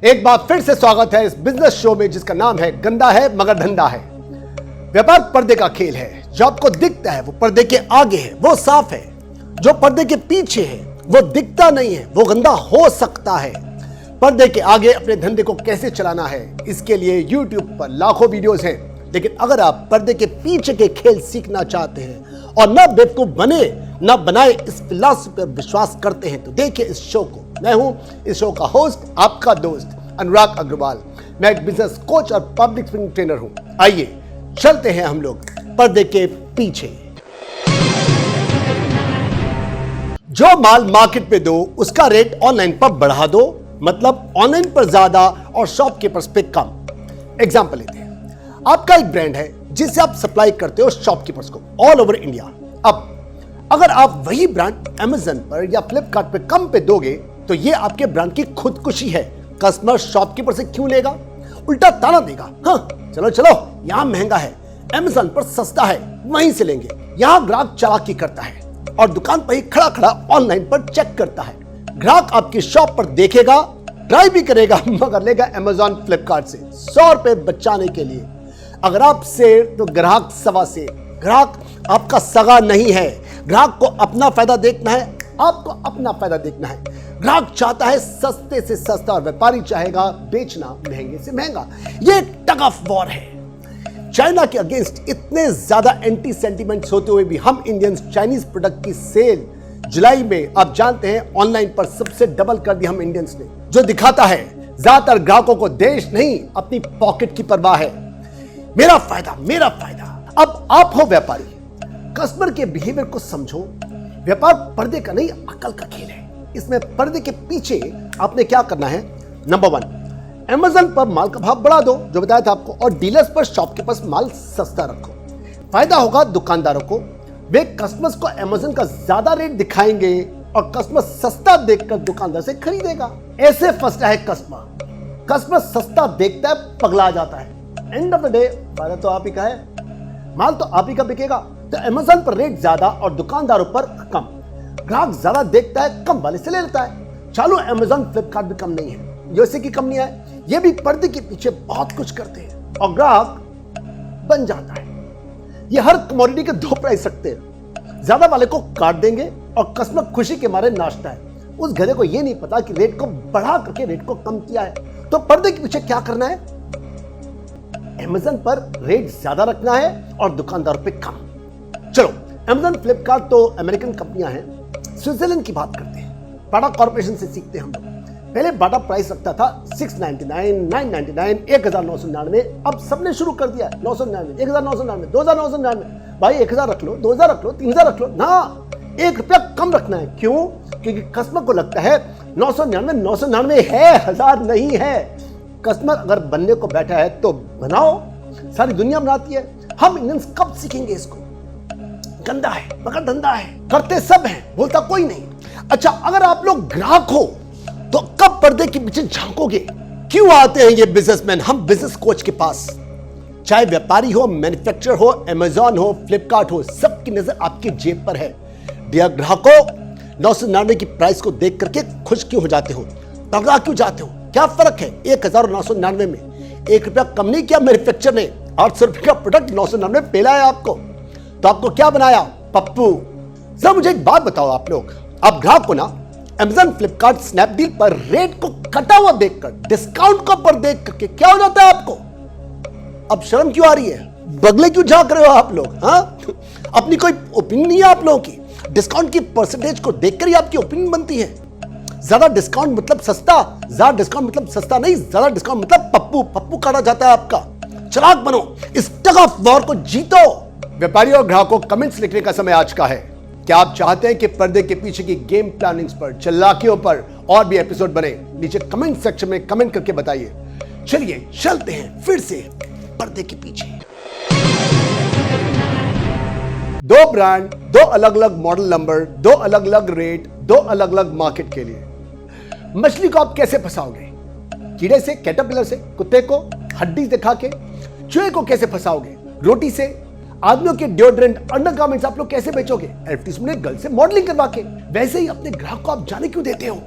एक बार फिर से स्वागत है इस बिजनेस शो में जिसका नाम है गंदा है मगर धंधा है। व्यापार पर्दे का खेल है। जो आपको दिखता है वो पर्दे के आगे है, वो साफ है। जो पर्दे के पीछे है वो दिखता नहीं है, वो गंदा हो सकता है। पर्दे के आगे अपने धंधे को कैसे चलाना है, इसके लिए YouTube पर लाखों वीडियोस हैं। लेकिन अगर आप पर्दे के पीछे के खेल सीखना चाहते हैं और न बेवकूफ बने न बनाए इस फिलॉसफी पर विश्वास करते हैं तो देखिए इस शो को। मैं हूं इस शो का होस्ट, आपका दोस्त अनुराग अग्रवाल। मैं एक बिजनेस कोच और पब्लिक स्पीकिंग ट्रेनर हूं। आइए चलते हैं हम लोग पर्दे के पीछे। जो माल मार्केट पे दो उसका रेट ऑनलाइन पर बढ़ा दो, मतलब ऑनलाइन पर ज्यादा और शॉपकीपर्स पे कम। एग्जांपल लेते हैं, आपका एक ब्रांड है जिसे आप सप्लाई करते हो शॉपकीपर्स को ऑल ओवर इंडिया। अब अगर आप वही ब्रांड Amazon पर या फ्लिपकार्ट पे कम पे दोगे तो ये आपके ब्रांड की खुदकुशी है। कस्टमर शॉपकीपर से क्यों लेगा, उल्टा ताना देगा। हाँ चलो चलो, यहां महंगा है, Amazon पर सस्ता है, वहीं से लेंगे। यहां ग्राहक चालाकी करता है और दुकान पर ही खड़ा खड़ा ऑनलाइन पर चेक करता है। ग्राहक आपकी शॉप पर देखेगा, ट्राई भी करेगा, मगर लेगा Amazon फ्लिपकार्ट से 100 रुपए बचाने के लिए। अगर आप शेर तो ग्राहक सवा शेर। ग्राहक आपका सगा नहीं है। ग्राहक को अपना फायदा देखना है, आपको अपना फायदा देखना है। ग्राहक चाहता है सस्ते से सस्ता और व्यापारी चाहेगा बेचना महंगे से महंगा। यह एक टग ऑफ वॉर है। चाइना के अगेंस्ट इतने ज्यादा एंटी सेंटीमेंट्स होते हुए भी हम इंडियंस चाइनीज प्रोडक्ट की सेल जुलाई में आप जानते हैं ऑनलाइन पर सबसे डबल कर दी हम इंडियंस ने, जो दिखाता है ज्यादातर ग्राहकों को देश नहीं अपनी पॉकेट की परवाह है। मेरा फायदा मेरा फायदा। अब आप हो व्यापारी, कस्टमर के बिहेवियर को समझो। व्यापार पर्दे का नहीं अकल का खेल है। इसमें पर्दे के पीछे आपने क्या करना है। नंबर 1, Amazon पर माल का भाव बढ़ा दो, जो बताया था आपको, और डीलर्स पर शॉपकीपर्स माल सस्ता रखो। फायदा होगा दुकानदारों को, वे कस्टमर्स को Amazon का ज्यादा रेट दिखाएंगे और कस्टमर सस्ता देखकर दुकानदार से खरीदेगा। ऐसे फंसता है कस्टमर। कस्टमर सस्ता देखता है, पगला जाता है। एंड ऑफ द डे फायदा तो आप ही का है, माल तो आप ही का बिकेगा। तो Amazon पर रेट ज्यादा और दुकानदारों पर कम। ग्राहक ज्यादा देखता है, कम वाले से ले लेता है। चालू Amazon फ्लिपकार्ट भी कम नहीं है, जैसे कि कंपनियां हैं ये भी पर्दे के पीछे बहुत कुछ करते हैं और ग्राहक बन जाता है। ये हर कमोडिटी के 2 प्राइस रखते हैं। ज्यादा वाले को काट देंगे और कस्टमर खुशी के मारे नाचता है। उस गधे को ये नहीं पता कि रेट को बढ़ा करके रेट को कम किया है। तो पर्दे के पीछे क्या करना है, Amazon पर रेट ज्यादा रखना है और दुकानदार पे कम। चलो Amazon फ्लिपकार्ट तो अमेरिकन कंपनियां हैं। स्विट्जरलैंड की बात करते हैं, बाटा कॉर्पोरेशन से सीखते हैं हम लोग। पहले बाटा प्राइस रखता था 699, 999, 1999। अब सबने शुरू कर दिया 999, 1999, 2999। भाई 1000 रख लो, 2000 रख लो, 3000 रख लो ना, 1 रुपया कम रखना है। क्यों? क्योंकि कस्टमर को लगता है 999 है, 1000 नहीं है। कस्टमर अगर बनने को बैठा है तो बनाओ, सारी दुनिया बनाती है। हम इंडियंस कब सीखेंगे इसको? गंदा है मगर धंधा है, करते सब हैं, बोलता कोई नहीं। अच्छा, अगर आप लोग ग्राहक हो तो कब पर्दे के पीछे झांकोगे? क्यों आते हैं ये बिजनेसमैन हम बिजनेस कोच के पास? चाहे व्यापारी हो, मैन्युफैक्चरर हो, Amazon हो, फ्लिपकार्ट हो, सबकी नजर आपकी जेब पर है। डियर ग्राहकों, 999 की प्राइस को देख करके खुश क्यों हो जाते हो, पगला क्यों जाते हो? क्या फर्क है 1000 और 999 में? 1 रुपया कम नहीं किया मैन्युफैक्चरर ने। 800 रुपये का प्रोडक्ट 999 पेला है आपको, तो आपको क्या बनाया पप्पू? सर मुझे एक बात बताओ, आप लोग, आप ग्राहक को ना Amazon फ्लिपकार्ट स्नैपडील पर रेट को कटा हुआ देखकर, डिस्काउंट को पर देख करके क्या हो जाता है आपको? अब शर्म क्यों आ रही है? बगले क्यों झांक रहे हो आप लोग? हाँ, अपनी कोई ओपिनियन नहीं है आप लोगों की? डिस्काउंट की परसेंटेज को देखकर ही आपकी ओपिनियन बनती है। ज्यादा डिस्काउंट मतलब सस्ता, ज्यादा डिस्काउंट मतलब सस्ता नहीं, ज्यादा डिस्काउंट मतलब पप्पू। पप्पू काटा जाता है आपका। चालाक बनो, इस टग ऑफ वॉर को जीतो। व्यापारियों और ग्राहकों, कमेंट्स लिखने का समय आज का है। क्या आप चाहते हैं कि पर्दे के पीछे की गेम प्लानिंग्स पर, चालाकियों पर और भी एपिसोड बने? नीचे कमेंट सेक्शन में कमेंट करके बताइए। चलिए चलते हैं फिर से पर्दे के पीछे। 2 ब्रांड, 2 अलग अलग मॉडल नंबर, 2 अलग अलग रेट, 2 अलग अलग मार्केट के लिए। मछली को आप कैसे फंसाओगे? कीड़े से, कैटरपिलर से, कुत्ते को हड्डी दिखा के। चूहे को कैसे फंसाओगे? रोटी से। आदमियों के डिओड्रेंट, अंडरगारमेंट्स आप लोग कैसे बेचोगे? एडवर्टाइजमेंट गर्ल से मॉडलिंग करवा के। वैसे ही अपने ग्राहक को आप जाने क्यों देते हो?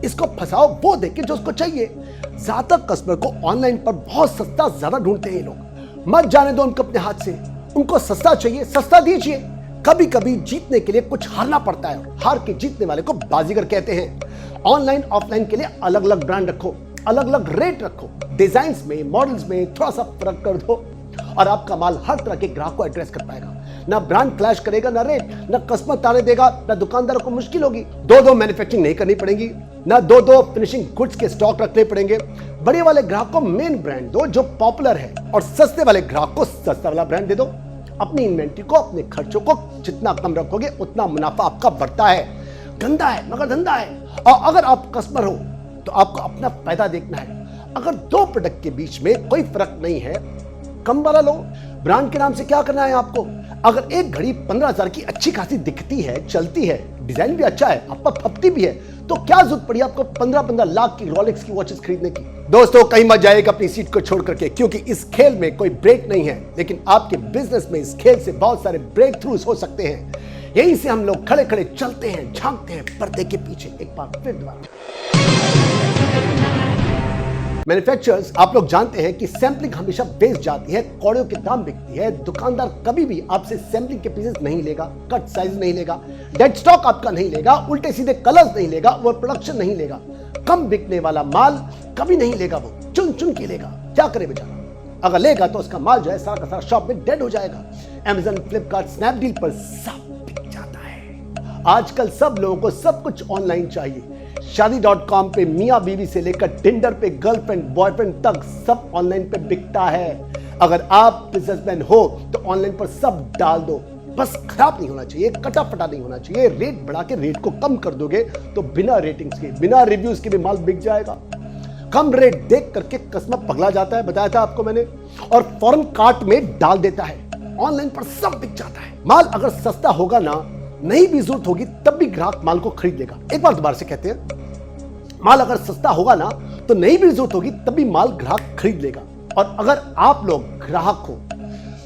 इसको फंसाओ, वो देखे जो उसको चाहिए। ज्यादातर कस्टमर को ऑनलाइन पर बहुत सस्ता ज्यादा ढूंढते हैं ये लोग। मत जाने दो उनको अपने हाथ से, उनको सस्ता चाहिए, सस्ता दीजिए। कभी कभी जीतने के लिए कुछ हारना पड़ता है, हार के जीतने वाले को बाजीगर कहते हैं। ऑनलाइन ऑफलाइन के लिए अलग अलग ब्रांड रखो, अलग अलग रेट रखो, डिजाइन में, मॉडल्स में थोड़ा सा फर्क कर दो और आपका माल हर तरह के ग्राहक को एड्रेस कर पाएगा। ना ब्रांड क्लैश करेगा, ना रेट, ना कस्टमर ताने देगा, ना दुकानदारों को मुश्किल होगी। दो मैन्युफैक्चरिंग नहीं करनी पड़ेगी, ना दो फिनिशिंग गुड्स के स्टॉक रखने पड़ेंगे। बड़े वाले ग्राहक को मेन ब्रांड दो जो पॉपुलर है, और सस्ते वाले ग्राहक को सस्ता वाला ब्रांड दे दो। अपनी इन्वेंट्री को, अपने खर्चों को जितना कम रखोगे उतना मुनाफा आपका बढ़ता है। गंदा है मगर धंधा है। और अगर आप कस्टमर हो तो आपको अपना फायदा देखना है। अगर दो प्रोडक्ट के बीच में कोई फर्क नहीं है, कम वाला लो। ब्रांड के नाम से क्या करना है आपको? अगर एक घड़ी 15,000 की अच्छी खासी दिखती है, चलती है, डिजाइन भी अच्छा है, आप फपती भी है, तो क्या जरूरत पड़ी आपको 15-15 लाख की रोलेक्स की वॉचेस खरीदने की? दोस्तों कहीं मत जाइएगा अपनी सीट को छोड़ करके, क्योंकि इस खेल में कोई ब्रेक नहीं है, लेकिन आपके बिजनेस में इस खेल से बहुत सारे ब्रेक थ्रूज हो सकते हैं। यहीं से हम लोग खड़े खड़े चलते हैं, झांकते हैं पर्दे के पीछे। एक बार फिर दोबारा, मैन्युफैक्चरर्स आप लोग जानते हैं कि सैंपलिंग हमेशा बेच जाती है, कौड़ियों के दाम बिकती है। दुकानदार कभी भी आपसे सैंपलिंग के पीसेस नहीं लेगा, कट साइज नहीं लेगा, डेड स्टॉक आपका नहीं लेगा, उल्टे सीधे कलर्स नहीं लेगा, ओवर प्रोडक्शन नहीं लेगा, कम बिकने वाला माल कभी नहीं लेगा। वो चुन चुन के लेगा। क्या करे बेचारा? अगर लेगा तो उसका माल जो है सारा का सारा शॉप में डेड हो जाएगा। अमेज़न, फ्लिपकार्ट, स्नैपडील पर सब बिक जाता है। आजकल सब लोगों को सब कुछ ऑनलाइन चाहिए। शादी.com पे मियां बीवी से लेकर टिंडर पे गर्लफ्रेंड बॉयफ्रेंड तक सब ऑनलाइन पे बिकता है। अगर आप बिजनेसमैन हो तो ऑनलाइन पर सब डाल दो, बस खराब नहीं होना चाहिए, कटा फटा नहीं होना चाहिए। रेट बढ़ा के रेट को कम कर दोगे तो बिना रेटिंग्स के, बिना रिव्यूज के भी माल बिक जाएगा। कम रेट देख करके कस्टमर पगला जाता है, बताया था आपको मैंने, और फौरन कार्ट में डाल देता है। ऑनलाइन पर सब बिक जाता है। माल अगर सस्ता होगा ना, नहीं भी जरूरत होगी तब भी ग्राहक माल को खरीद लेगा। एक बार दोबारा से कहते हैं, माल अगर सस्ता होगा ना तो नहीं भी जरूरत होगी तब भी माल ग्राहक खरीद लेगा। और अगर आप लोग ग्राहक हो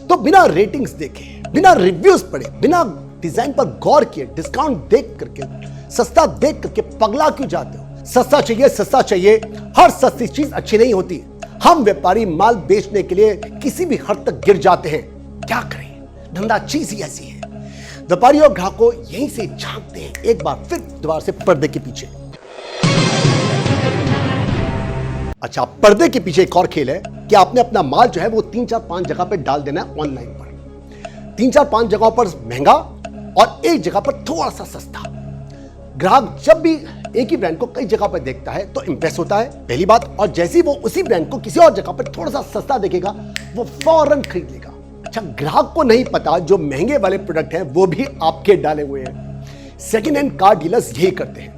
तो बिना रेटिंग्स देखे, बिना रिव्यूज पढ़े, बिना डिजाइन पर गौर किए, डिस्काउंट देख करके, सस्ता देख करके पगला क्यों जाते हो? सस्ता चाहिए, सस्ता चाहिए। हर सस्ती चीज अच्छी नहीं होती। हम व्यापारी माल बेचने के लिए किसी भी हद तक गिर जाते हैं। क्या करें, धंधा चीज ही ऐसी है। व्यापारी और ग्राहकों यहीं से झांकते हैं। एक बार फिर दोबारा से पर्दे के पीछे। अच्छा, पर्दे के पीछे एक और खेल है कि आपने अपना माल जो है वो 3-4-5 जगह पे डाल देना है ऑनलाइन पर। 3-4-5 जगहों पर महंगा और एक जगह पर थोड़ा सा सस्ता। ग्राहक जब भी एक ही ब्रांड को कई जगह पर देखता है तो इंप्रेस होता है, पहली बात। और जैसे ही वो उसी ब्रांड को किसी और जगह पर थोड़ा सा सस्ता देखेगा, वो फौरन खरीद लेगा। अच्छा, ग्राहक को नहीं पता जो महंगे वाले प्रोडक्ट हैं वो भी आपके डाले हुए हैं। सेकेंड हैंड कार डीलर्स यही करते हैं।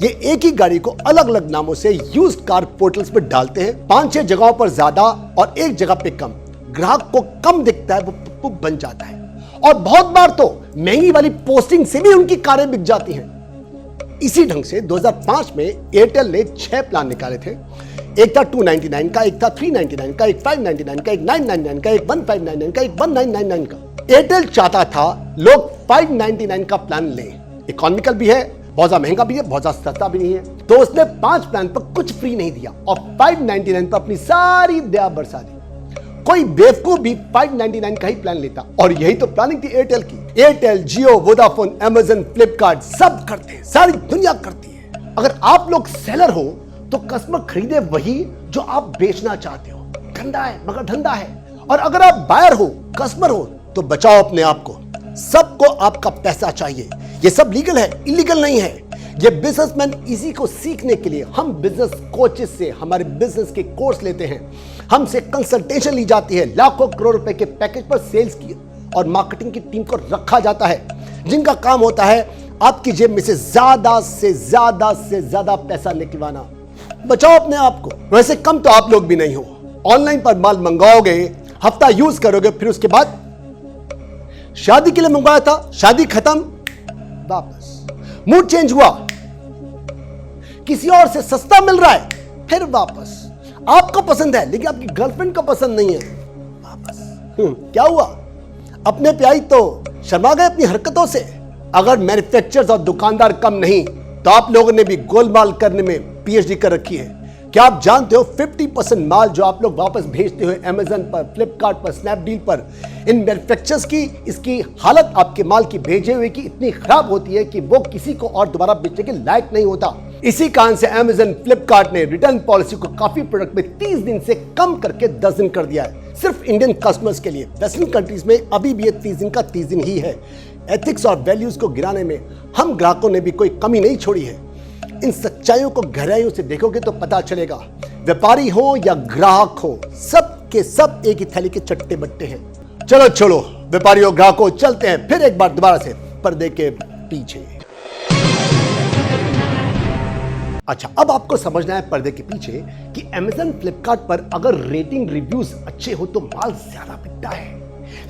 ये एक ही गाड़ी को अलग अलग नामों से यूज्ड कार पोर्टल्स पर डालते हैं। 5-6 जगहों पर ज्यादा और एक जगह पे कम। ग्राहक को कम दिखता है, वो बन जाता है। और बहुत बार तो महंगी वाली पोस्टिंग से भी उनकी कारें बिक जाती हैं। इसी ढंग से 2005 में एयरटेल ने 6 प्लान निकाले थे। एक था 299 का, एक था 399 का, एक 599 का, एक 999 का, एक 1599 का, एक 1999 का। एयरटेल चाहता था लोग 599 का प्लान लें। इकोनॉमिकल भी है, बहुत ज्यादा महंगा भी है, बहुत ज्यादा सस्ता भी नहीं है। तो उसने 5 प्लान पर कुछ फ्री नहीं दिया और 599 पर अपनी सारी दया बरसा दी। कोई बेवकूफ भी 599 का ही प्लान लेता, और यही तो प्लानिंग थी एयरटेल की। एयरटेल, जियो, वोडाफोन, अमेज़न, फ्लिपकार्ट सब करते हैं, सारी दुनिया करती है। अगर आप लोग सेलर हो तो कस्टमर खरीदे वही जो आप बेचना चाहते हो। धंधा है मगर धंधा है। और अगर आप बायर हो, कस्टमर हो, तो बचाओ अपने आप को। सबको आपका पैसा चाहिए। ये सब लीगल है, इलीगल नहीं है। ये बिजनेसमैन इसी को सीखने के लिए हम बिजनेस कोचेस से हमारे बिजनेस के कोर्स लेते हैं। हमसे कंसल्टेशन ली जाती है। लाखों करोड़ रुपए के पैकेज पर सेल्स की और मार्केटिंग की टीम को रखा जाता है, जिनका काम होता है आपकी जेब में से ज्यादा पैसा निकलवाना। बचाओ अपने आप को। वैसे कम तो आप लोग भी नहीं हो। ऑनलाइन पर माल मंगाओगे, हफ्ता यूज करोगे, फिर उसके बाद शादी के लिए मंगवाया था, शादी खत्म, वापस। मूड चेंज हुआ, किसी और से सस्ता मिल रहा है, फिर वापस। आपको पसंद है लेकिन आपकी गर्लफ्रेंड को पसंद नहीं है, वापस। क्या हुआ? अपने पे आई तो शर्मा गए अपनी हरकतों से। अगर मैन्युफैक्चरर्स और दुकानदार कम नहीं तो आप लोगों ने भी गोलमाल करने में पीएचडी कर रखी है। क्या आप जानते हो 50% माल जो आप लोग वापस भेजते हो अमेज़न पर, फ्लिपकार्ट पर, स्नैपडील पर, इन मैन्युफैक्चरर्स की इसकी हालत आपके माल की भेजे हुए की इतनी खराब होती है कि वो किसी को और दोबारा बेचने के लायक नहीं होता। इसी कारण से अमेज़न, फ्लिपकार्ट ने रिटर्न पॉलिसी को काफी प्रोडक्ट में 30 दिन से कम करके 10 दिन कर दिया है, सिर्फ इंडियन कस्टमर्स के लिए। वेस्टर्न कंट्रीज में अभी भी ये 30 दिन का 30 दिन ही है। एथिक्स और वैल्यूज को गिराने में हम ग्राहकों ने भी कोई कमी नहीं छोड़ी है। इन सच्चाइयों को गहराइयों से देखोगे तो पता चलेगा, व्यापारी हो या ग्राहक हो, सब के सब एक ही थैली के चट्टे बट्टे हैं। चलो छोड़ो व्यापारियों ग्राहकों, चलते हैं फिर एक बार दोबारा से पर्दे के पीछे। अच्छा, अब आपको समझना है पर्दे के पीछे कि अमेज़न, फ्लिपकार्ट पर अगर रेटिंग रिव्यूज अच्छे हो तो माल ज्यादा बिकता है,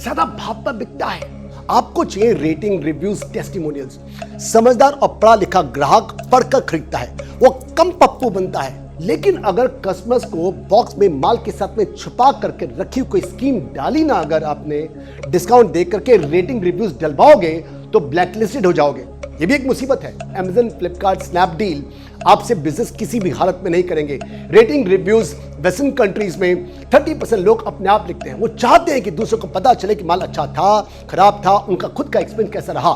ज्यादा भाव पर बिकता है। आपको चाहिए रेटिंग, रिव्यूज, टेस्टिमोनियल्स। समझदार और पढ़ा लिखा ग्राहक पढ़कर खरीदता है, वो कम पप्पू बनता है। लेकिन अगर कस्टमर्स को बॉक्स में माल के साथ में छुपा करके रखी कोई स्कीम डाली ना, अगर आपने डिस्काउंट दे करके रेटिंग रिव्यूज डलवाओगे तो ब्लैकलिस्टेड हो जाओगे। ये भी एक मुसीबत है। अमेज़न, फ्लिपकार्ट, स्नैपडील आपसे बिजनेस किसी भी हालत में नहीं करेंगे। रेटिंग रिव्यूज वेस्टर्न कंट्रीज में 30% लोग अपने आप लिखते हैं। वो चाहते हैं कि दूसरों को पता चले कि माल अच्छा था, खराब था, उनका खुद का एक्सपीरियंस कैसा रहा।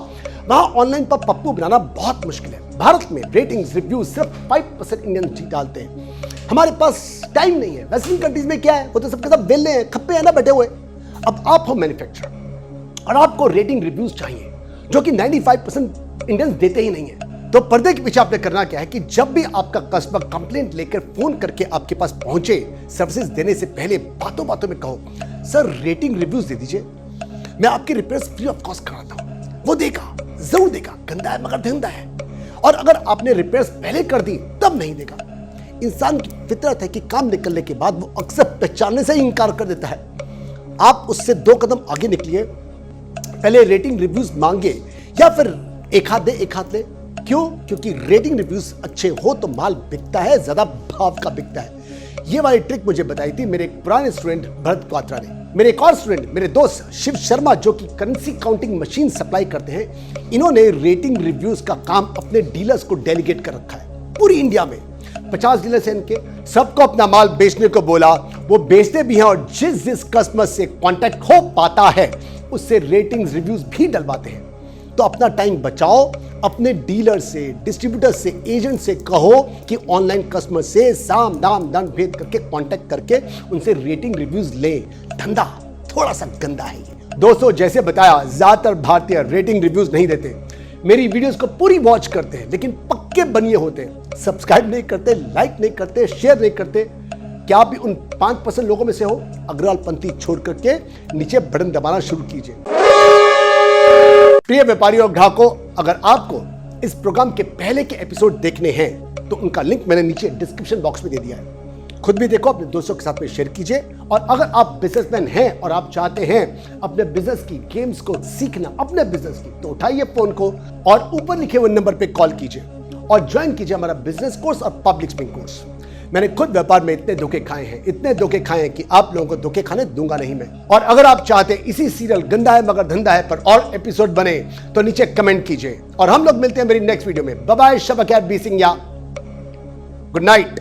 वहां ऑनलाइन पर पप्पू बनाना बहुत मुश्किल है। भारत में रेटिंग्स, रिव्यूज सिर्फ 5% इंडियन जी डालते हैं। हमारे पास टाइम नहीं है। वेस्टर्न कंट्रीज में क्या है, वो तो सबके सब वेले हैं, खप्पे हैं ना बैठे हुए। अब आप हो मैन्युफैक्चरर और आपको रेटिंग रिव्यूज चाहिए, जो कि 95% इंडियंस देते ही नहीं है। तो पर्दे के पीछे आपने करना क्या है कि जब भी आपका कस्टमर कंप्लेंट लेकर फोन करके आपके पास पहुंचे, सर्विसेज देने से पहले बातों बातों में कहो, सर रेटिंग रिव्यूज दे दीजिए, मैं आपकी रिपेयर्स फ्री ऑफ कॉस्ट कराता हूं। वो देगा, जरूर देगा, गंदा है मगर धंधा है। और अगर आपने रिपेयर्स पहले कर दी तब नहीं देगा। इंसान की फितरत है कि काम निकलने के बाद वो अक्सर पहचानने से ही इनकार कर देता है। आप उससे 2 कदम आगे निकलिए, पहले रेटिंग रिव्यूज मांगे या फिर एक हाथ दे एक हाथ ले। क्यों? क्योंकि रेटिंग रिव्यूज अच्छे हो तो माल बिकता है, ज्यादा भाव का बिकता है। ये वाली ट्रिक मुझे बताई थी मेरे एक पुराने स्टूडेंट भरत क्वात्रा ने। मेरे एक और स्टूडेंट, मेरे दोस्त शिव शर्मा, जो कि करेंसी काउंटिंग मशीन सप्लाई करते हैं, इन्होंने रेटिंग रिव्यूज का काम अपने डीलर्स को डेलीगेट कर रखा है। पूरी इंडिया में 50 डीलर्स हैं इनके, सबको अपना माल बेचने को बोला। वो बेचते भी हैं और जिस कस्टमर से कांटेक्ट हो पाता है उससे रेटिंग्स रिव्यूज भी डलवाते हैं। तो अपना टाइम बचाओ, अपने डीलर से, डिस्ट्रीब्यूटर से, एजेंट से कहो कि ऑनलाइन कस्टमर से साम दाम दंड भेद करके कांटेक्ट करके उनसे रेटिंग रिव्यूज ले। धंधा थोड़ा सा गंदा है ये। दोस्तों, जैसे बताया, ज्यादातर भारतीय रेटिंग रिव्यूज नहीं देते। मेरी वीडियोस को पूरी वॉच करते हैं लेकिन पक्के बनिए होते हैं, सब्सक्राइब नहीं करते, लाइक नहीं करते, शेयर नहीं करते। क्या आप भी उन 5% लोगों में से हो? अग्रवाल पंथी छोड़ करके नीचे बटन दबाना शुरू कीजिए। प्रिय व्यापारियों और ग्राहकों, अगर आपको इस प्रोग्राम के पहले के एपिसोड देखने हैं तो उनका लिंक मैंने नीचे डिस्क्रिप्शन बॉक्स में दे दिया है। खुद भी देखो, अपने दोस्तों के साथ में शेयर कीजिए। और अगर आप बिजनेसमैन हैं और आप चाहते हैं अपने बिजनेस की गेम्स को सीखना, अपने बिजनेस की, तो उठाइए फोन को और ऊपर लिखे हुए नंबर पे कॉल कीजिए और ज्वाइन कीजिए हमारा बिजनेस कोर्स और पब्लिक स्पीकिंग कोर्स। मैंने खुद व्यापार में इतने धोखे खाए हैं, इतने धोखे खाए हैं कि आप लोगों को धोखे खाने दूंगा नहीं मैं। और अगर आप चाहते इसी सीरियल गंदा है मगर धंधा है पर और एपिसोड बने तो नीचे कमेंट कीजिए। और हम लोग मिलते हैं मेरी नेक्स्ट वीडियो में। बाय बाय, शब खैर, बी सिंह या गुड नाइट।